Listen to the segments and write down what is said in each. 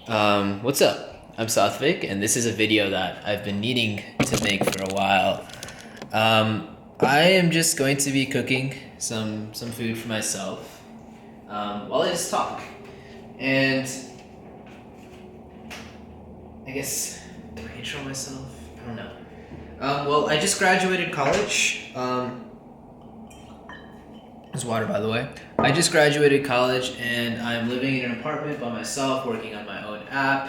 What's up? I'm Sathvik, and this is a video that I've been needing to make for a while. I am just going to be cooking some food for myself while I just talk. And I guess, do I intro myself? I don't know. Well, I just graduated college. There's water, by the way. I just graduated college and I'm living in an apartment by myself, working on my own app.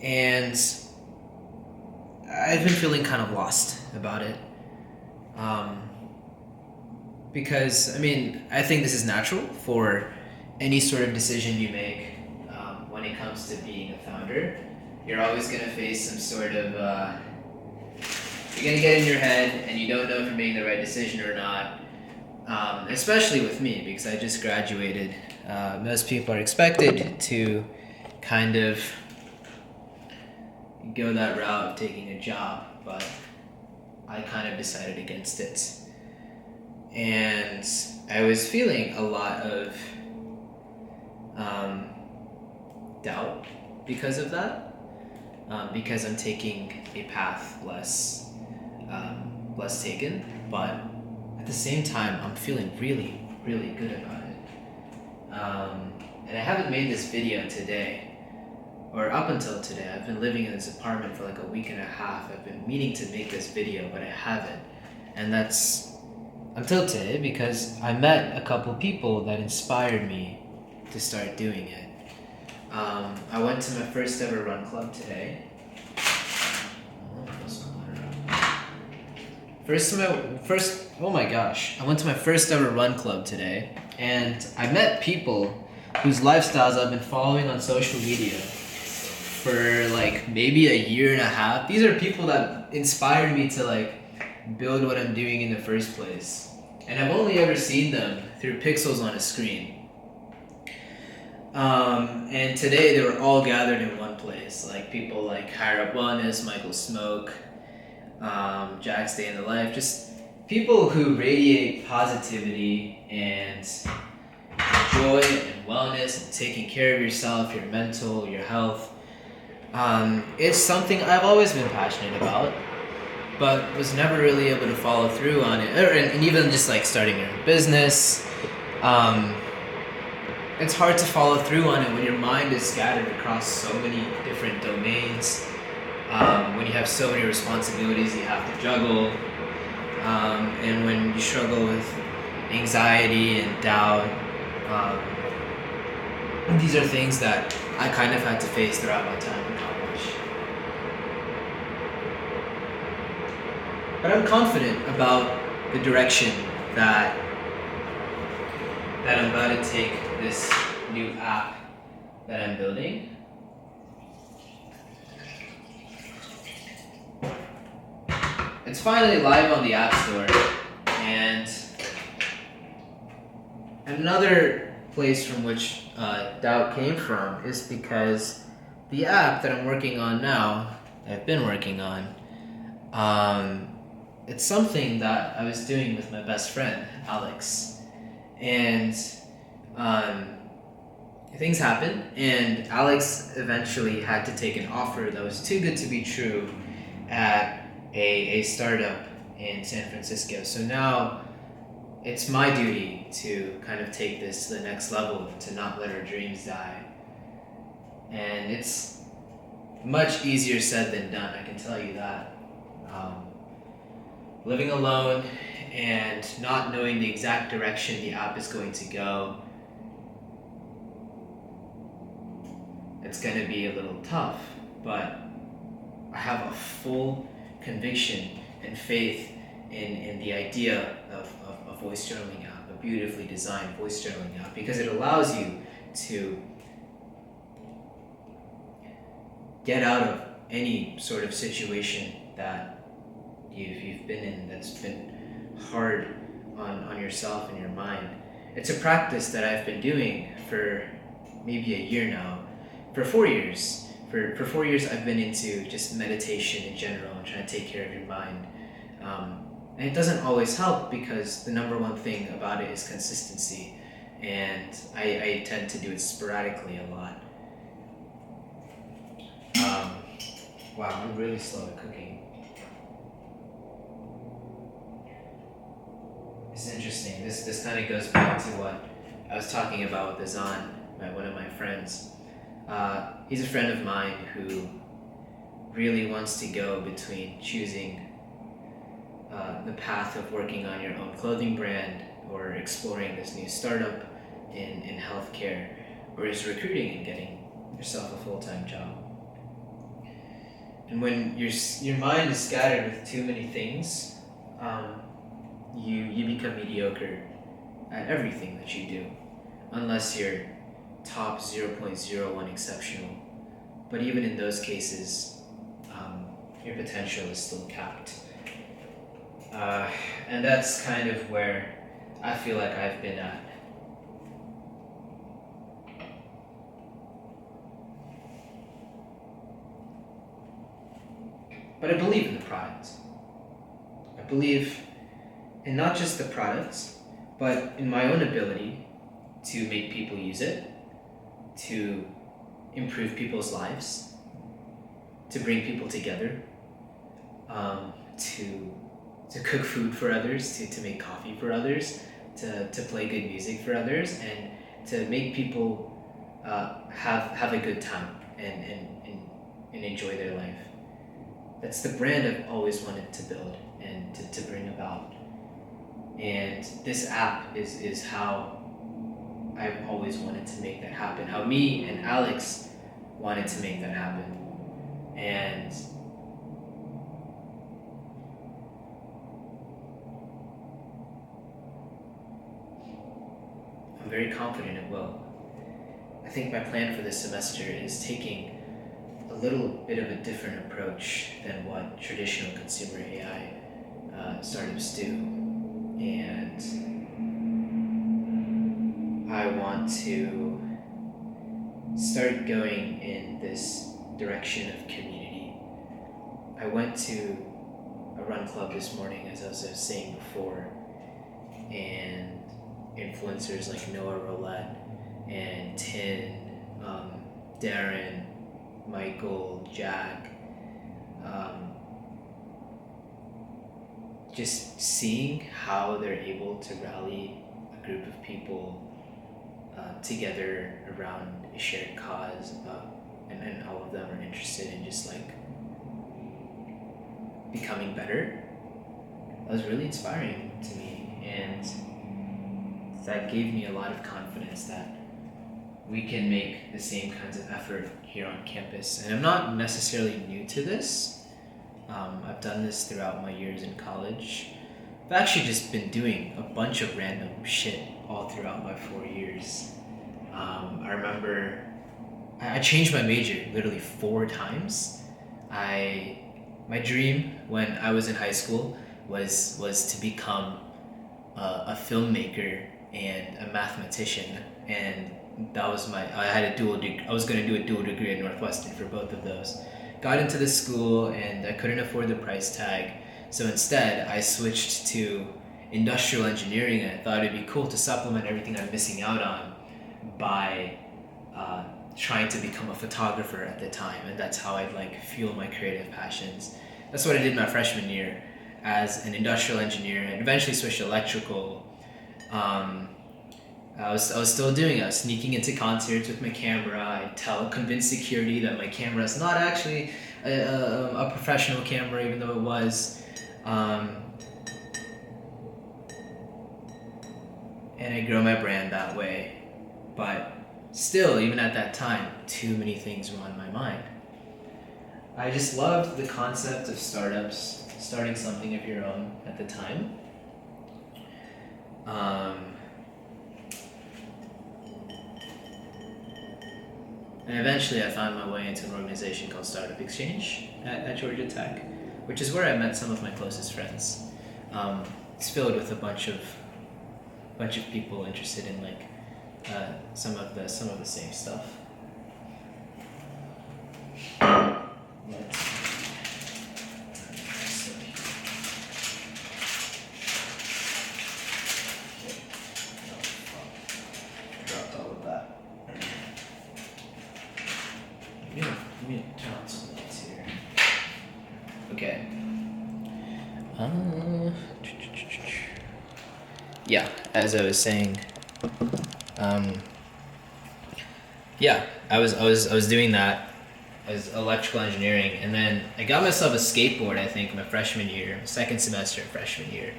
And I've been feeling kind of lost about it. Because, I think this is natural for any sort of decision you make when it comes to being a founder. You're always going to face some sort of. You're going to get in your head and you don't know if you're making the right decision or not. Especially with me, because I just graduated. Most people are expected to kind of go that route of taking a job, but I kind of decided against it. And I was feeling a lot of doubt because of that, because I'm taking a path less taken, but at the same time, I'm feeling really, really good about it. And I haven't made this video today, or up until today. I've been living in this apartment for like a week and a half. I've been meaning to make this video, but I haven't. And that's until today, because I met a couple people that inspired me to start doing it. I went to my first ever run club today. I went to my first ever run club today, and I met people whose lifestyles I've been following on social media for like maybe a year and a half. These are people that inspired me to like build what I'm doing in the first place. And I've only ever seen them through pixels on a screen. And today they were all gathered in one place. Like people like Higher Up Wellness, Michael Smoke, Jack's Day in the Life, just people who radiate positivity and joy and wellness and taking care of yourself, your mental, your health. It's something I've always been passionate about, but was never really able to follow through on it. And even just like starting your own business, it's hard to follow through on it when your mind is scattered across so many different domains. When you have so many responsibilities you have to juggle, and when you struggle with anxiety and doubt, these are things that I kind of had to face throughout my time in college. But I'm confident about the direction that I'm about to take this new app that I'm building. It's finally live on the App Store, and another place from which doubt came from is because the app that I'm working on now, I've been working on, it's something that I was doing with my best friend, Alex. And things happened, and Alex eventually had to take an offer that was too good to be true at a startup in San Francisco. So now it's my duty to kind of take this to the next level, to not let our dreams die. And it's much easier said than done, I can tell you that. Living alone and not knowing the exact direction the app is going to go, it's going to be a little tough, but I have a full conviction and faith in the idea of a voice journaling app, a beautifully designed voice journaling app, because it allows you to get out of any sort of situation that you've been in that's been hard on yourself and your mind. It's a practice that I've been doing for maybe a year now, for 4 years. For 4 years, I've been into just meditation in general and trying to take care of your mind. And it doesn't always help, because the number one thing about it is consistency. And I tend to do it sporadically a lot. Wow, I'm really slow at cooking. It's interesting. This kind of goes back to what I was talking about with Azan, one of my friends. He's a friend of mine who really wants to go between choosing the path of working on your own clothing brand or exploring this new startup in healthcare, or is recruiting and getting yourself a full-time job. And when your mind is scattered with too many things, you become mediocre at everything that you do, unless you're top 0.01 exceptional. But even in those cases, your potential is still capped. And that's kind of where I feel like I've been at. But I believe in the product. I believe in not just the product, but in my own ability to make people use it, to improve people's lives, to bring people together, to cook food for others, to make coffee for others, to play good music for others, and to make people have a good time and enjoy their life. That's the brand I've always wanted to build and to bring about. And this app is how I've always wanted to make that happen. How me and Alex wanted to make that happen. And I'm very confident it will. I think my plan for this semester is taking a little bit of a different approach than what traditional consumer AI startups do. And I want to start going in this direction of community. I went to a run club this morning, as I was saying before, and influencers like Noah Roulette and Tin, Darren, Michael, Jack, just seeing how they're able to rally a group of people together around a shared cause, and all of them are interested in just like becoming better. That was really inspiring to me, and that gave me a lot of confidence that we can make the same kinds of effort here on campus. And I'm not necessarily new to this. I've done this throughout my years in college. I've actually just been doing a bunch of random shit all throughout my 4 years. I remember I changed my major literally 4 times. My dream when I was in high school was to become a filmmaker and a mathematician, and that was I was going to do a dual degree at Northwestern for both of those. Got into the school and I couldn't afford the price tag, so instead I switched to industrial engineering, and I thought it'd be cool to supplement everything I'm missing out on by trying to become a photographer at the time, and that's how I'd like fuel my creative passions. That's what I did my freshman year as an industrial engineer, and eventually switched to electrical. I was still doing it. I was sneaking into concerts with my camera. I convince security that my camera is not actually a professional camera, even though it was. And I grow my brand that way. But still, even at that time, too many things were on my mind. I just loved the concept of startups, starting something of your own at the time. And eventually I found my way into an organization called Startup Exchange at Georgia Tech, which is where I met some of my closest friends. It's filled with a bunch of people interested in like some of the same stuff. Let's see. Dropped all of that. Let me turn on some lights here. Okay. Uh, yeah, as I was saying, um, yeah, I was doing that as electrical engineering, and then I got myself a skateboard. I think my freshman year, second semester of freshman year,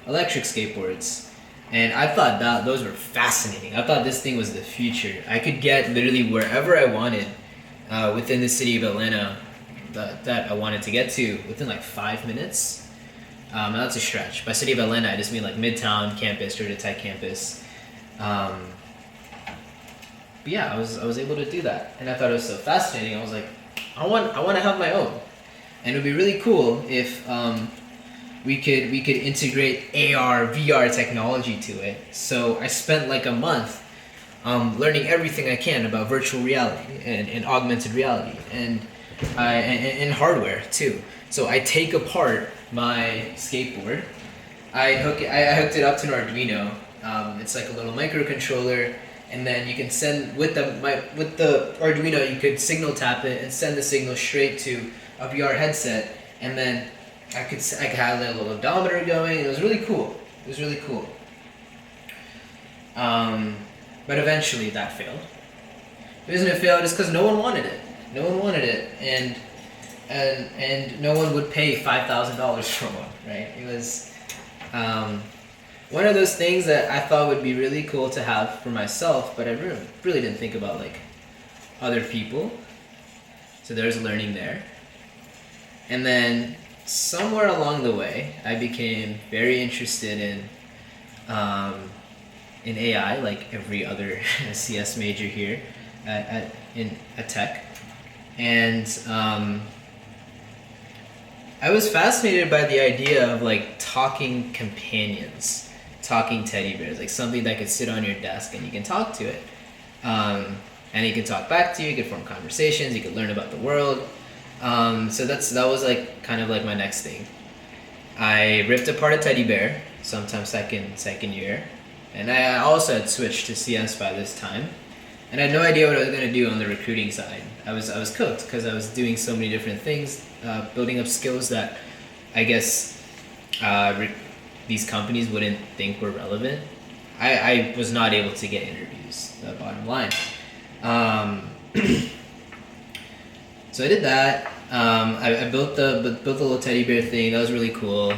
electric skateboards, and I thought that those were fascinating. I thought this thing was the future. I could get literally wherever I wanted within the city of Atlanta that I wanted to get to within like 5 minutes. That's a stretch. By city of Atlanta, I just mean like Midtown campus, Georgia Tech campus. Um, but yeah, I was able to do that, and I thought it was so fascinating. I was like, I want to have my own, and it would be really cool if we could integrate AR VR technology to it. So I spent like a month learning everything I can about virtual reality and augmented reality and hardware too. So I take apart my skateboard. I hooked it up to an Arduino. It's like a little microcontroller, and then you can send with the Arduino you could signal tap it and send the signal straight to a VR headset, and then I could have a little odometer going. It was really cool. It was really cool. But eventually that failed. The reason it failed is because no one wanted it. No one wanted it, and no one would pay $5,000 for one. Right? It was one of those things that I thought would be really cool to have for myself, but I really didn't think about like other people. So there's learning there, and then somewhere along the way, I became very interested in AI, like every other CS major here at Tech, and I was fascinated by the idea of like talking companions, talking teddy bears, like something that could sit on your desk and you can talk to it, and it can talk back to you. You could form conversations. You could learn about the world. So that was like kind of like my next thing. I ripped apart a teddy bear sometime second year, and I also had switched to CS by this time, and I had no idea what I was gonna do on the recruiting side. I was cooked because I was doing so many different things, building up skills that I guess these companies wouldn't think were relevant. I was not able to get interviews. The bottom line. So I did that. I built the little teddy bear thing. That was really cool.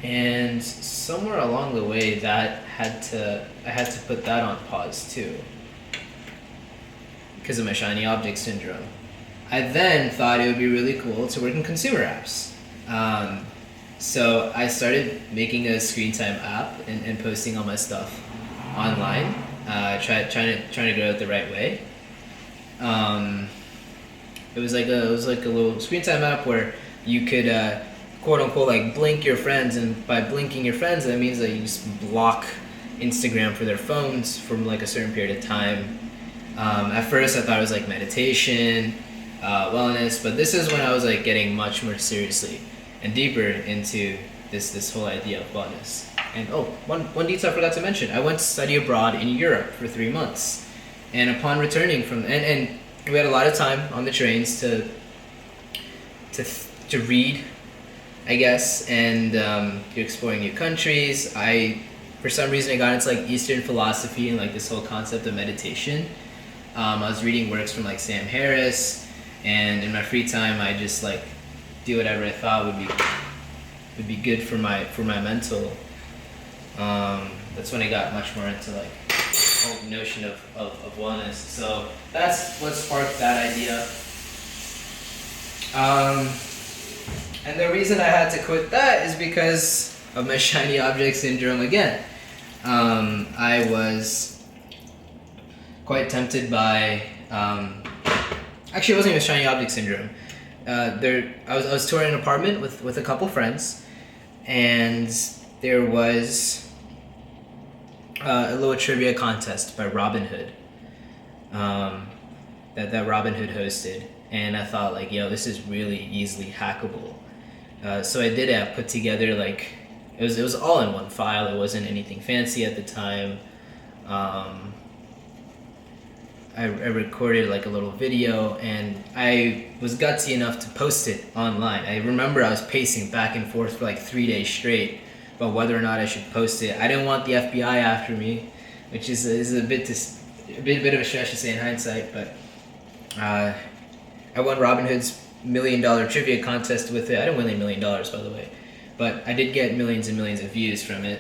And somewhere along the way, I had to put that on pause too, because of my shiny object syndrome. I then thought it would be really cool to work in consumer apps. So I started making a screen time app and posting all my stuff online, trying to grow it the right way. It was like a little screen time app where you could quote unquote like blink your friends, and by blinking your friends that means that you just block Instagram for their phones from like a certain period of time. At first I thought it was like meditation, wellness, but this is when I was like getting much more seriously and deeper into this whole idea of wellness. And one detail I forgot to mention, I went to study abroad in Europe for 3 months, and upon returning from and we had a lot of time on the trains to read, I guess, and you're exploring new countries. For some reason I got into like Eastern philosophy and like this whole concept of meditation. I was reading works from like Sam Harris, and in my free time I just like do whatever I thought would be good for my mental. That's when I got much more into like the whole notion of wellness. So that's what sparked that idea. And the reason I had to quit that is because of my shiny object syndrome again. I was quite tempted by actually it wasn't even shiny object syndrome. I was touring an apartment with a couple friends, and there was a little trivia contest by Robinhood that Robinhood hosted, and I thought like, yo, this is really easily hackable. So I did it. I put together like it was all in one file. It wasn't anything fancy at the time. I recorded like a little video, and I was gutsy enough to post it online. I remember I was pacing back and forth for like 3 days straight about whether or not I should post it. I didn't want the FBI after me, which is a bit of a stretch to say in hindsight, but I won Robinhood's $1 million trivia contest with it. I didn't win $1 million, by the way, but I did get millions and millions of views from it.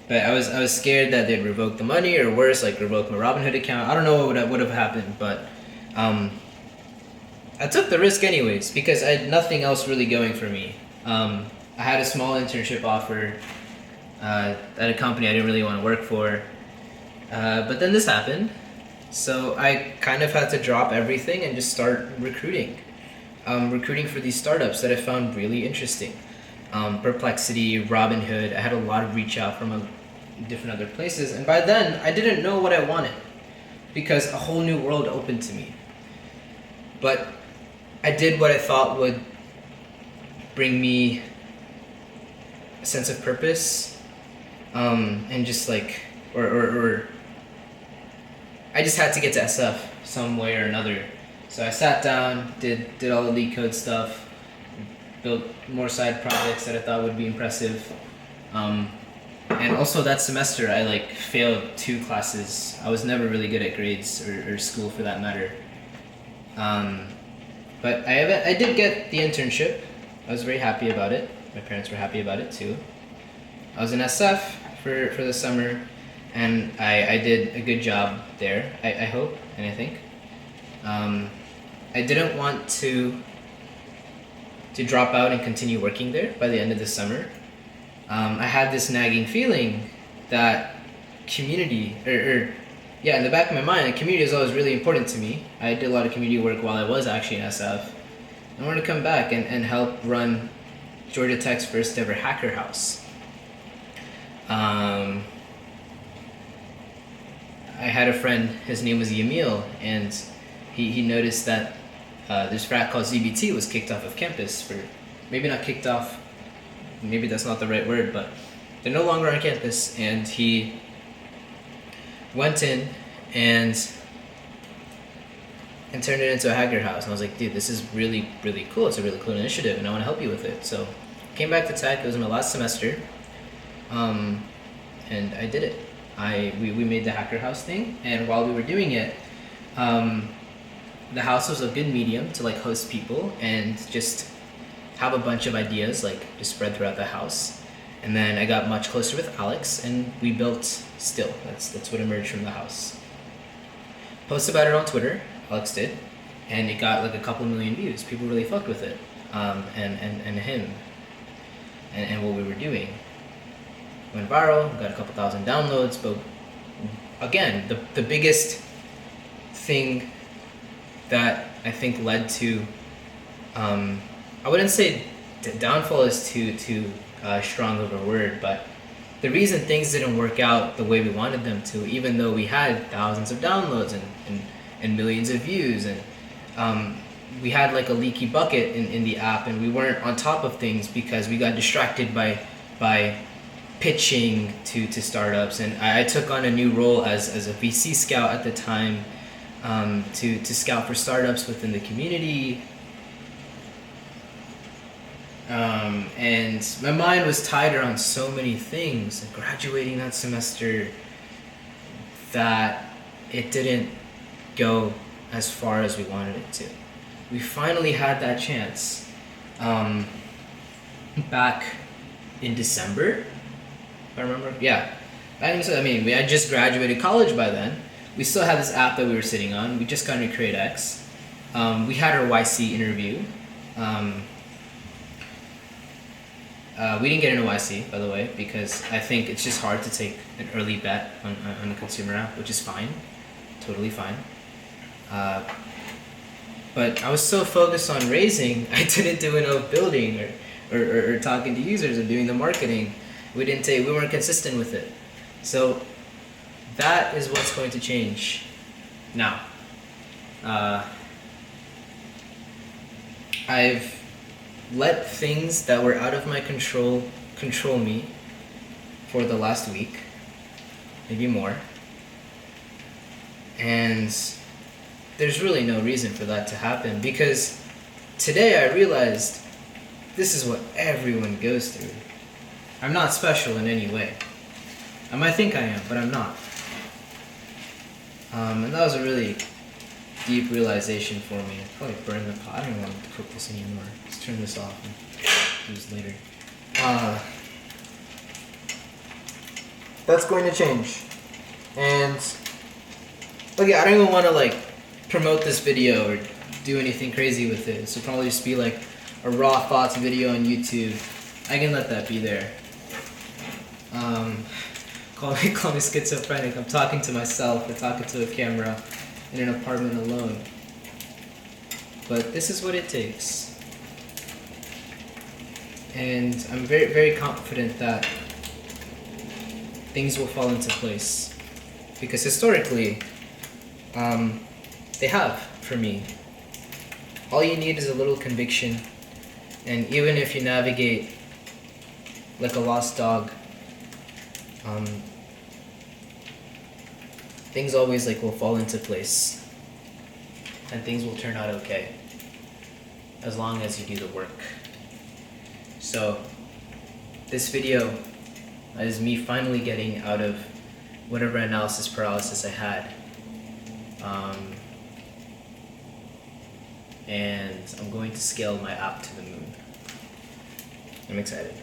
But I was scared that they'd revoke the money, or worse, like revoke my Robinhood account. I don't know what would have happened, but I took the risk anyways because I had nothing else really going for me. I had a small internship offer at a company I didn't really want to work for, but then this happened, so I kind of had to drop everything and just start recruiting. Recruiting for these startups that I found really interesting. Perplexity, Robinhood. I had a lot of reach out from different other places, and by then I didn't know what I wanted because a whole new world opened to me. But I did what I thought would bring me a sense of purpose, and just like, or I just had to get to SF some way or another. So I sat down, did all the LeetCode stuff, built more side projects that I thought would be impressive. And also that semester I like failed 2 classes. I was never really good at grades or school for that matter. But I did get the internship. I was very happy about it. My parents were happy about it too. I was in SF for the summer, and I did a good job there, I hope and I think. I didn't want to drop out and continue working there by the end of the summer. I had this nagging feeling that community, in the back of my mind, community is always really important to me. I did a lot of community work while I was actually in SF. I wanted to come back and help run Georgia Tech's first ever hacker house. I had a friend, his name was Yamil, and he noticed that this frat called ZBT was kicked off of campus for, maybe not kicked off, maybe that's not the right word, but they're no longer on campus, and he went in and turned it into a hacker house. And I was like, dude, this is really, really cool. It's a really cool initiative, and I want to help you with it. So I came back to Tech. It was my last semester, and I did it. We made the hacker house thing, and while we were doing it, the house was a good medium to like host people and just have a bunch of ideas like just spread throughout the house. And then I got much closer with Alex, and we built Still. That's what emerged from the house. Posted about it on Twitter, Alex did, and it got like a couple million views. People really fucked with it, and him, and what we were doing. Went viral, got a couple thousand downloads, but again, the biggest thing that I think led to, I wouldn't say downfall is too strong of a word, but the reason things didn't work out the way we wanted them to, even though we had thousands of downloads and millions of views, and we had like a leaky bucket in the app, and we weren't on top of things because we got distracted by pitching to startups. And I took on a new role as a VC scout at the time, to scout for startups within the community. And my mind was tied around so many things, like graduating that semester, that it didn't go as far as we wanted it to. We finally had that chance back in December, if I remember. Yeah, back in December. I mean, we had just graduated college by then. We still had this app that we were sitting on. We just got into CreateX. We had our YC interview. We didn't get into YC, by the way, because I think it's just hard to take an early bet on a consumer app, which is fine, totally fine. But I was so focused on raising, I didn't do enough building or talking to users or doing the marketing. We weren't consistent with it. So that is what's going to change now. I've let things that were out of my control me for the last week, maybe more. And there's really no reason for that to happen, because today I realized this is what everyone goes through. I'm not special in any way. I might think I am, but I'm not. And that was a really deep realization for me. I'd probably burn the pot. I don't want to cook this anymore. Let's turn this off and do this later. That's going to change. And okay, I don't even want to like promote this video or do anything crazy with it. This will probably just be like a raw thoughts video on YouTube. I can let that be there. Call me schizophrenic. I'm talking to myself. I'm talking to a camera in an apartment alone. But this is what it takes. And I'm very, very confident that things will fall into place. Because historically, they have for me. All you need is a little conviction. And even if you navigate like a lost dog, things always like will fall into place, and things will turn out okay as long as you do the work. So this video is me finally getting out of whatever analysis paralysis I had, and I'm going to scale my app to the moon. I'm excited.